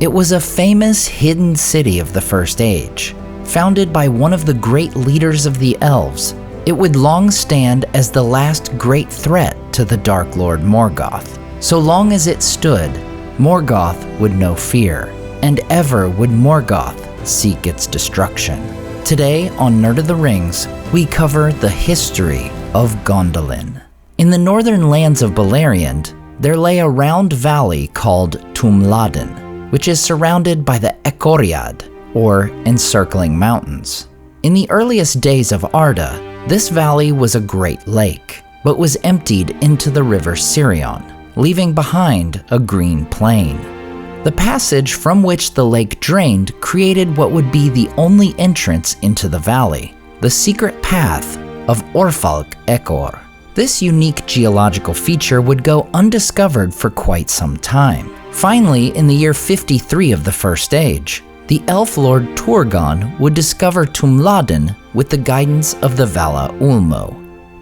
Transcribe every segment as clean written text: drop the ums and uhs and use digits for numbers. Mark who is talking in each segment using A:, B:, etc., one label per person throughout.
A: It was a famous hidden city of the First Age. Founded by one of the great leaders of the elves, it would long stand as the last great threat to the Dark Lord Morgoth. So long as it stood, Morgoth would know fear, and ever would Morgoth seek its destruction. Today on Nerd of the Rings, we cover the history of Gondolin. In the northern lands of Beleriand, there lay a round valley called Tumladen, which is surrounded by the Eärendil, or encircling mountains. In the earliest days of Arda, this valley was a great lake, but was emptied into the river Tirion, leaving behind a green plain. The passage from which the lake drained created what would be the only entrance into the valley, the secret path of Orfalk Ekor. This unique geological feature would go undiscovered for quite some time. Finally, in the year 53 of the First Age, the elf lord Turgon would discover Tumladen with the guidance of the Vala Ulmo,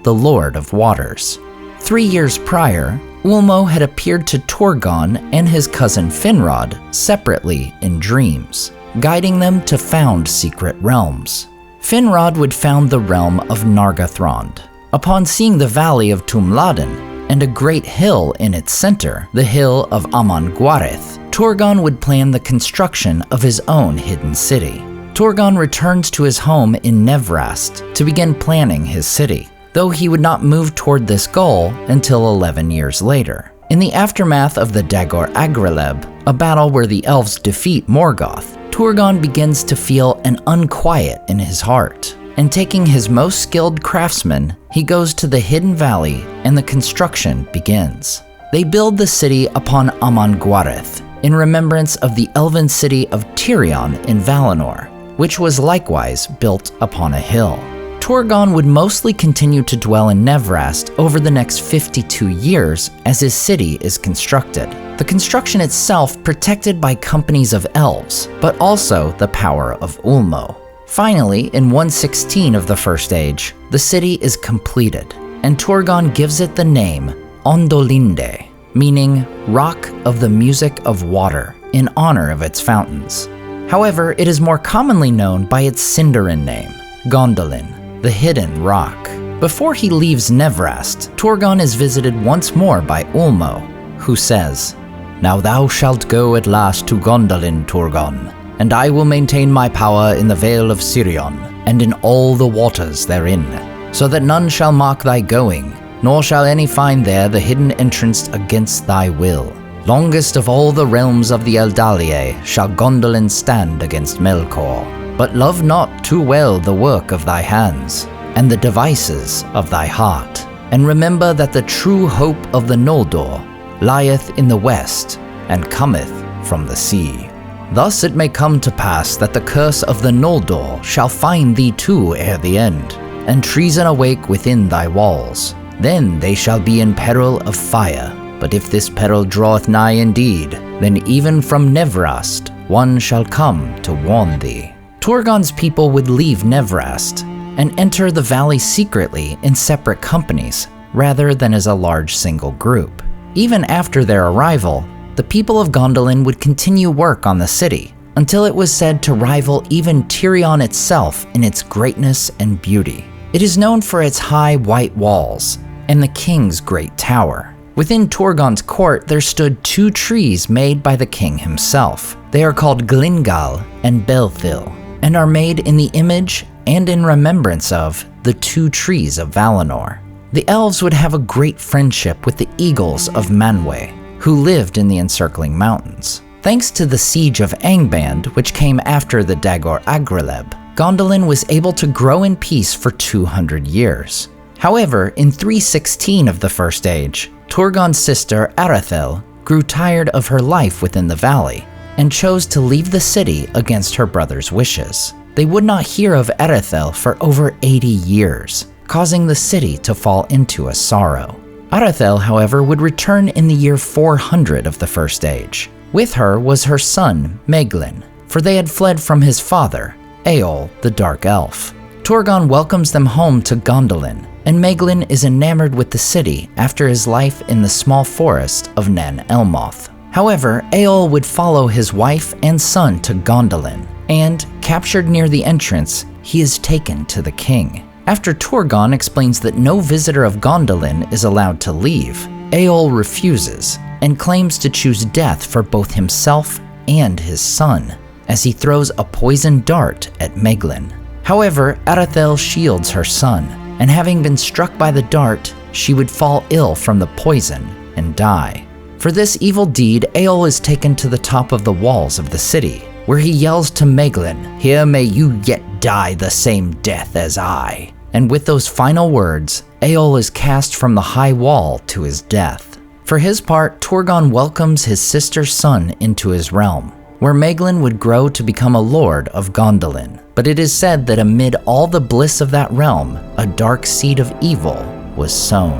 A: the Lord of Waters. 3 years prior, Ulmo had appeared to Turgon and his cousin Finrod separately in dreams, guiding them to found secret realms. Finrod would found the realm of Nargothrond. Upon seeing the valley of Tumladen and a great hill in its center, the hill of Amon-Gwareth, Turgon would plan the construction of his own hidden city. Turgon returns to his home in Nevrast to begin planning his city, though he would not move toward this goal until 11 years later. In the aftermath of the Dagor Agreleb, a battle where the elves defeat Morgoth, Turgon begins to feel an unquiet in his heart, and taking his most skilled craftsmen, he goes to the hidden valley and the construction begins. They build the city upon Amon-Gwareth, in remembrance of the elven city of Tirion in Valinor, which was likewise built upon a hill. Turgon would mostly continue to dwell in Nevrast over the next 52 years as his city is constructed. The construction itself protected by companies of elves, but also the power of Ulmo. Finally, in 116 of the First Age, the city is completed, and Turgon gives it the name Ondolinde, meaning Rock of the Music of Water, in honor of its fountains. However, it is more commonly known by its Sindarin name, Gondolin, the Hidden Rock. Before he leaves Nevrast, Turgon is visited once more by Ulmo, who says, "Now thou shalt go at last to Gondolin, Turgon, and I will maintain my power in the Vale of Tirion, and in all the waters therein, so that none shall mark thy going, nor shall any find there the hidden entrance against thy will. Longest of all the realms of the Eldalie shall Gondolin stand against Melkor. But love not too well the work of thy hands, and the devices of thy heart, and remember that the true hope of the Noldor lieth in the west, and cometh from the sea. Thus it may come to pass that the curse of the Noldor shall find thee too ere the end, and treason awake within thy walls. Then they shall be in peril of fire, but if this peril draweth nigh indeed, then even from Nevrast one shall come to warn thee." Turgon's people would leave Nevrast and enter the valley secretly in separate companies, rather than as a large single group. Even after their arrival, the people of Gondolin would continue work on the city, until it was said to rival even Tirion itself in its greatness and beauty. It is known for its high white walls and the king's great tower. Within Turgon's court there stood 2 trees made by the king himself. They are called Glingal and Belthil, and are made in the image and in remembrance of the 2 trees of Valinor. The elves would have a great friendship with the eagles of Manwë, who lived in the encircling mountains. Thanks to the siege of Angband, which came after the Dagor Agreleb, Gondolin was able to grow in peace for 200 years. However, in 316 of the First Age, Turgon's sister Eärendil grew tired of her life within the valley and chose to leave the city against her brother's wishes. They would not hear of Eärendil for over 80 years, causing the city to fall into a sorrow. Eärendil, however, would return in the year 400 of the First Age. With her was her son, Maeglin, for they had fled from his father, Eöl the Dark Elf. Turgon welcomes them home to Gondolin, and Maeglin is enamored with the city after his life in the small forest of Nan Elmoth. However, Eärendil would follow his wife and son to Gondolin, and, captured near the entrance, he is taken to the king. After Turgon explains that no visitor of Gondolin is allowed to leave, Eärendil refuses and claims to choose death for both himself and his son, as he throws a poisoned dart at Meglin. However, Eärendil shields her son, and having been struck by the dart, she would fall ill from the poison and die. For this evil deed, Eärendil is taken to the top of the walls of the city, where he yells to Meglin, "Here may you yet die the same death as I." And with those final words, Eärendil is cast from the high wall to his death. For his part, Turgon welcomes his sister's son into his realm, where Meglin would grow to become a lord of Gondolin. But it is said that amid all the bliss of that realm, a dark seed of evil was sown.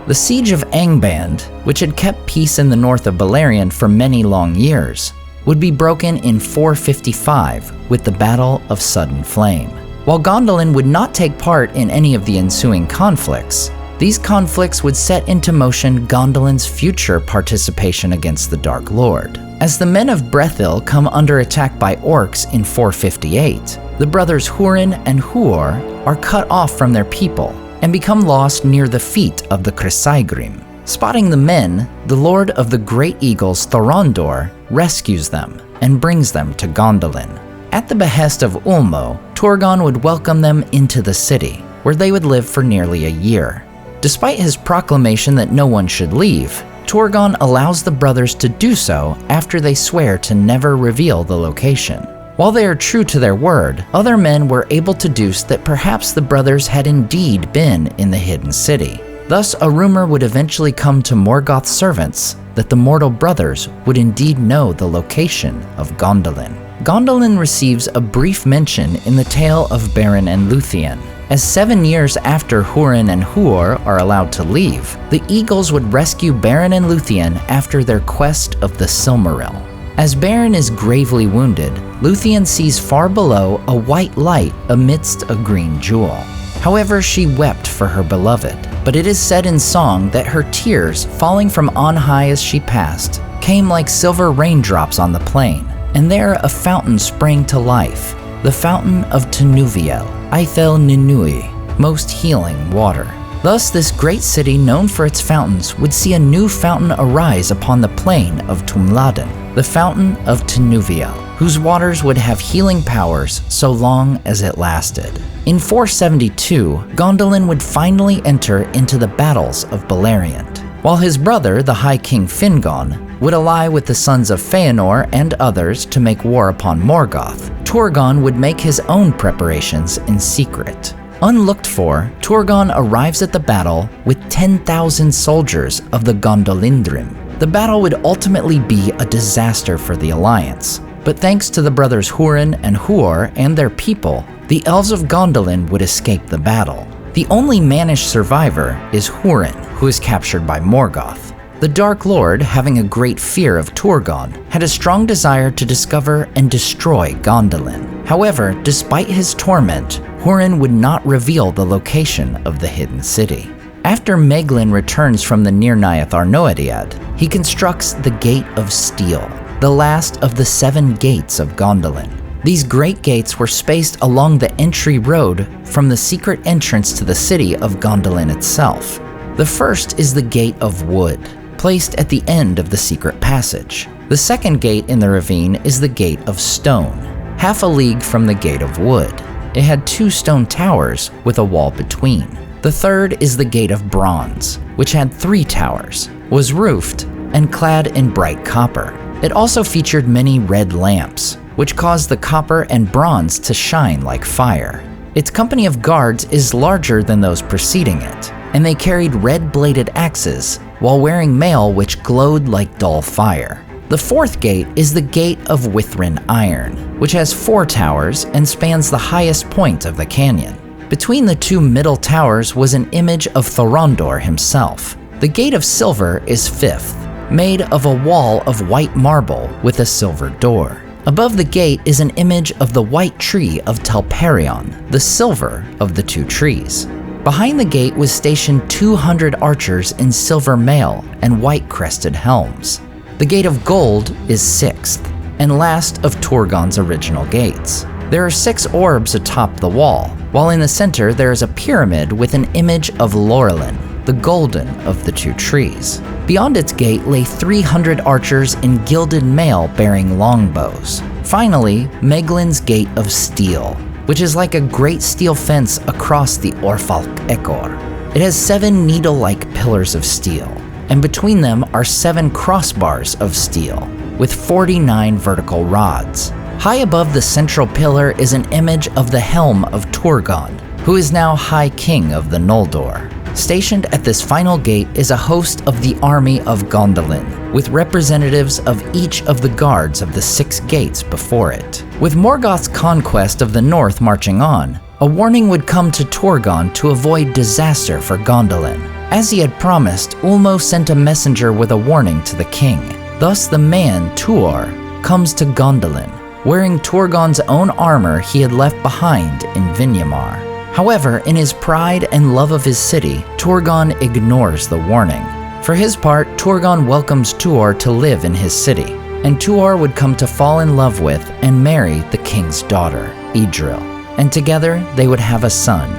A: The siege of Angband, which had kept peace in the north of Beleriand for many long years, would be broken in 455 with the Battle of Sudden Flame. While Gondolin would not take part in any of the ensuing conflicts, these conflicts would set into motion Gondolin's future participation against the Dark Lord. As the men of Brethil come under attack by orcs in 458, the brothers Hurin and Huor are cut off from their people and become lost near the feet of the Chrysaegrim. Spotting the men, the Lord of the Great Eagles Thorondor rescues them and brings them to Gondolin. At the behest of Ulmo, Turgon would welcome them into the city, where they would live for nearly a year. Despite his proclamation that no one should leave, Turgon allows the brothers to do so after they swear to never reveal the location. While they are true to their word, other men were able to deduce that perhaps the brothers had indeed been in the hidden city. Thus, a rumor would eventually come to Morgoth's servants that the mortal brothers would indeed know the location of Gondolin. Gondolin receives a brief mention in the tale of Beren and Luthien, as 7 years after Hurin and Huor are allowed to leave, the Eagles would rescue Beren and Luthien after their quest of the Silmaril. As Beren is gravely wounded, Luthien sees far below a white light amidst a green jewel. However, she wept for her beloved, but it is said in song that her tears, falling from on high as she passed, came like silver raindrops on the plain, and there a fountain sprang to life, the fountain of Tenuviel, Aethel Ninui, most healing water. Thus, this great city known for its fountains would see a new fountain arise upon the plain of Tumladen, the fountain of Tenuviel, whose waters would have healing powers so long as it lasted. In 472, Gondolin would finally enter into the battles of Beleriand, while his brother, the High King Fingon, would ally with the sons of Feanor and others to make war upon Morgoth. Turgon would make his own preparations in secret. Unlooked for, Turgon arrives at the battle with 10,000 soldiers of the Gondolindrim. The battle would ultimately be a disaster for the Alliance, but thanks to the brothers Hurin and Huor and their people, the elves of Gondolin would escape the battle. The only mannish survivor is Hurin, who is captured by Morgoth. The Dark Lord, having a great fear of Turgon, had a strong desire to discover and destroy Gondolin. However, despite his torment, Hurin would not reveal the location of the hidden city. After Meglin returns from the Nirnaeth Arnoediad, he constructs the Gate of Steel, the last of the 7 gates of Gondolin. These great gates were spaced along the entry road from the secret entrance to the city of Gondolin itself. The first is the Gate of Wood, placed at the end of the secret passage. The second gate in the ravine is the Gate of Stone, half a league from the Gate of Wood. It had 2 stone towers with a wall between. The third is the Gate of Bronze, which had 3 towers, was roofed, and clad in bright copper. It also featured many red lamps, which caused the copper and bronze to shine like fire. Its company of guards is larger than those preceding it, and they carried red-bladed axes while wearing mail which glowed like dull fire. The fourth gate is the Gate of Withrin Iron, which has 4 towers and spans the highest point of the canyon. Between the 2 middle towers was an image of Thorondor himself. The Gate of Silver is 5th, made of a wall of white marble with a silver door. Above the gate is an image of the white tree of Telperion, the silver of the 2 trees. Behind the gate was stationed 200 archers in silver mail and white-crested helms. The Gate of Gold is 6th, and last of Turgon's original gates. There are 6 orbs atop the wall, while in the center there is a pyramid with an image of Laurelin, the golden of the 2 trees. Beyond its gate lay 300 archers in gilded mail bearing longbows. Finally, Meglin's Gate of Steel, which is like a great steel fence across the Orfalk Ekor. It has 7 needle-like pillars of steel, and between them are 7 crossbars of steel, with 49 vertical rods. High above the central pillar is an image of the helm of Turgon, who is now High King of the Noldor. Stationed at this final gate is a host of the army of Gondolin, with representatives of each of the guards of the 6 gates before it. With Morgoth's conquest of the north marching on, a warning would come to Turgon to avoid disaster for Gondolin. As he had promised, Ulmo sent a messenger with a warning to the king. Thus the man, Tuor, comes to Gondolin, wearing Turgon's own armor he had left behind in Vinyamar. However, in his pride and love of his city, Turgon ignores the warning. For his part, Turgon welcomes Tuor to live in his city, and Tuor would come to fall in love with and marry the king's daughter, Eärendil, and together they would have a son,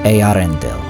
A: Eärendil.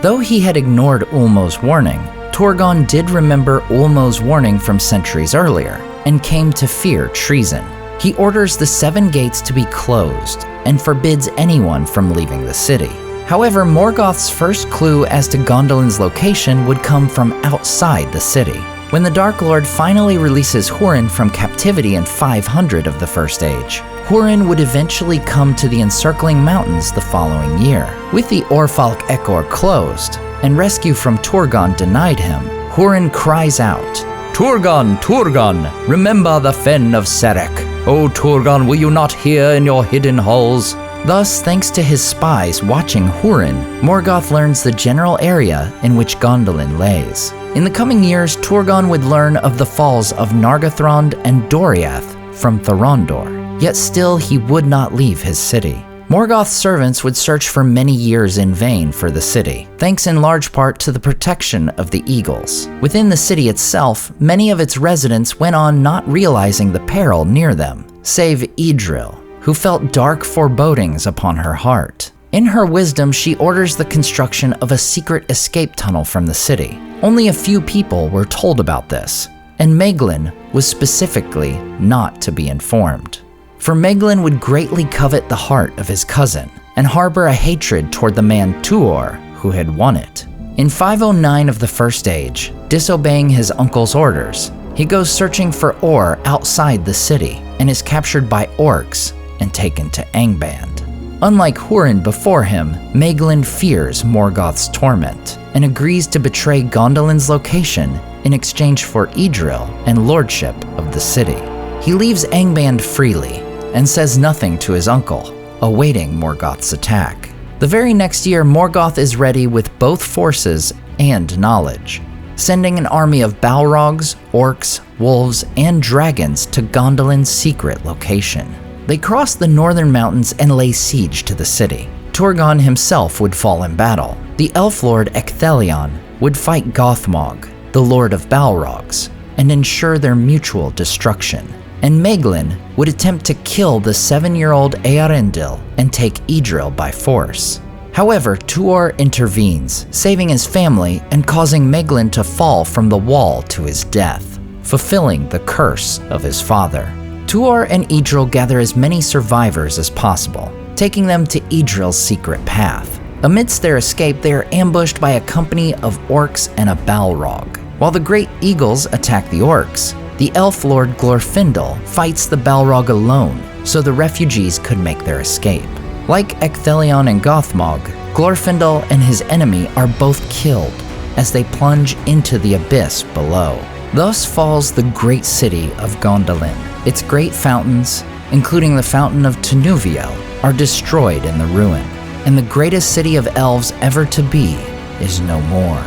A: Though he had ignored Ulmo's warning, Turgon did remember Ulmo's warning from centuries earlier, and came to fear treason. He orders the 7 gates to be closed and forbids anyone from leaving the city. However, Morgoth's first clue as to Gondolin's location would come from outside the city. When the Dark Lord finally releases Hurin from captivity in 500 of the First Age, Hurin would eventually come to the encircling mountains the following year. With the Orfalk Ekor closed and rescue from Turgon denied him, Hurin cries out, "Turgon, Turgon, remember the fen of Serek. O Turgon, will you not hear in your hidden halls?" Thus, thanks to his spies watching Hurin, Morgoth learns the general area in which Gondolin lays. In the coming years, Turgon would learn of the falls of Nargothrond and Doriath from Thorondor, yet still he would not leave his city. Morgoth's servants would search for many years in vain for the city, thanks in large part to the protection of the eagles. Within the city itself, many of its residents went on not realizing the peril near them, save Eärendil, who felt dark forebodings upon her heart. In her wisdom, she orders the construction of a secret escape tunnel from the city. Only a few people were told about this, and Meglin was specifically not to be informed. For Meglin would greatly covet the heart of his cousin and harbor a hatred toward the man Tuor who had won it. In 509 of the First Age, disobeying his uncle's orders, he goes searching for ore outside the city and is captured by orcs and taken to Angband. Unlike Hurin before him, Meglin fears Morgoth's torment and agrees to betray Gondolin's location in exchange for Eärendil and lordship of the city. He leaves Angband freely and says nothing to his uncle, awaiting Morgoth's attack. The very next year, Morgoth is ready with both forces and knowledge, sending an army of Balrogs, orcs, wolves, and dragons to Gondolin's secret location. They cross the northern mountains and lay siege to the city. Turgon himself would fall in battle. The elf lord Ecthelion would fight Gothmog, the lord of Balrogs, and ensure their mutual destruction. And Meglin would attempt to kill the 7-year-old Eärendil and take Eärendil by force. However, Tuor intervenes, saving his family and causing Meglin to fall from the wall to his death, fulfilling the curse of his father. Tuor and Eärendil gather as many survivors as possible, taking them to Eärendil's secret path. Amidst their escape, they are ambushed by a company of orcs and a Balrog. While the great eagles attack the orcs, the elf lord Glorfindel fights the Balrog alone so the refugees could make their escape. Like Ecthelion and Gothmog, Glorfindel and his enemy are both killed as they plunge into the abyss below. Thus falls the great city of Gondolin. Its great fountains, including the Fountain of Tinuviel, are destroyed in the ruin, and the greatest city of elves ever to be is no more.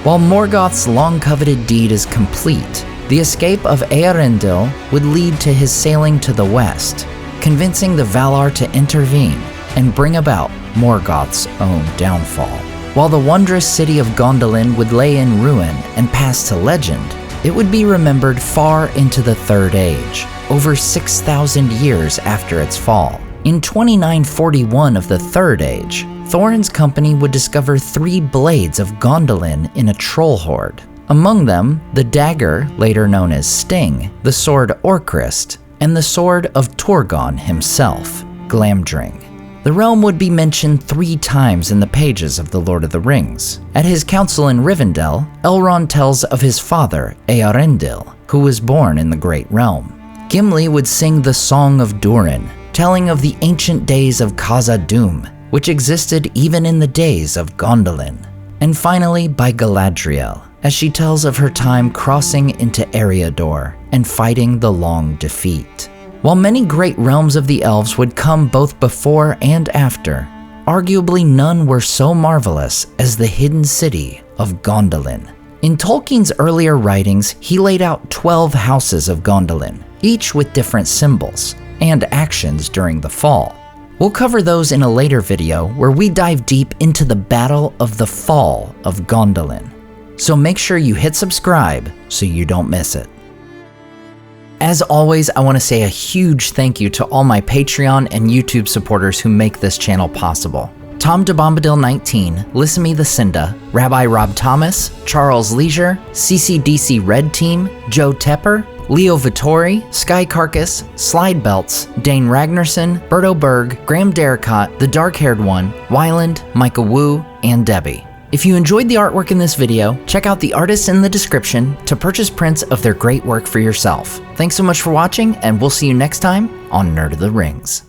A: While Morgoth's long-coveted deed is complete, the escape of Eärendil would lead to his sailing to the west, convincing the Valar to intervene and bring about Morgoth's own downfall. While the wondrous city of Gondolin would lay in ruin and pass to legend, it would be remembered far into the Third Age, over 6,000 years after its fall. In 2941 of the Third Age, Thorin's company would discover 3 blades of Gondolin in a troll hoard. Among them, the dagger, later known as Sting, the sword Orcrist, and the sword of Turgon himself, Glamdring. The realm would be mentioned 3 times in the pages of The Lord of the Rings. At his council in Rivendell, Elrond tells of his father, Eärendil, who was born in the Great Realm. Gimli would sing the Song of Durin, telling of the ancient days of Khazad-dûm, which existed even in the days of Gondolin. And finally by Galadriel, as she tells of her time crossing into Eriador and fighting the Long Defeat. While many great realms of the elves would come both before and after, arguably none were so marvelous as the hidden city of Gondolin. In Tolkien's earlier writings, he laid out 12 houses of Gondolin, each with different symbols and actions during the fall. We'll cover those in a later video where we dive deep into the Battle of the Fall of Gondolin. So make sure you hit subscribe so you don't miss it. As always, I want to say a huge thank you to all my Patreon and YouTube supporters who make this channel possible. Tom DeBombadil19, Lissamy the Cinda, Rabbi Rob Thomas, Charles Leisure, CCDC Red Team, Joe Tepper, Leo Vittori, Sky Carcass, Slide Belts, Dane Ragnarsson, Berto Berg, Graham Derricott, The Dark-Haired One, Wyland, Micah Wu, and Debbie. If you enjoyed the artwork in this video, check out the artists in the description to purchase prints of their great work for yourself. Thanks so much for watching, and we'll see you next time on Nerd of the Rings.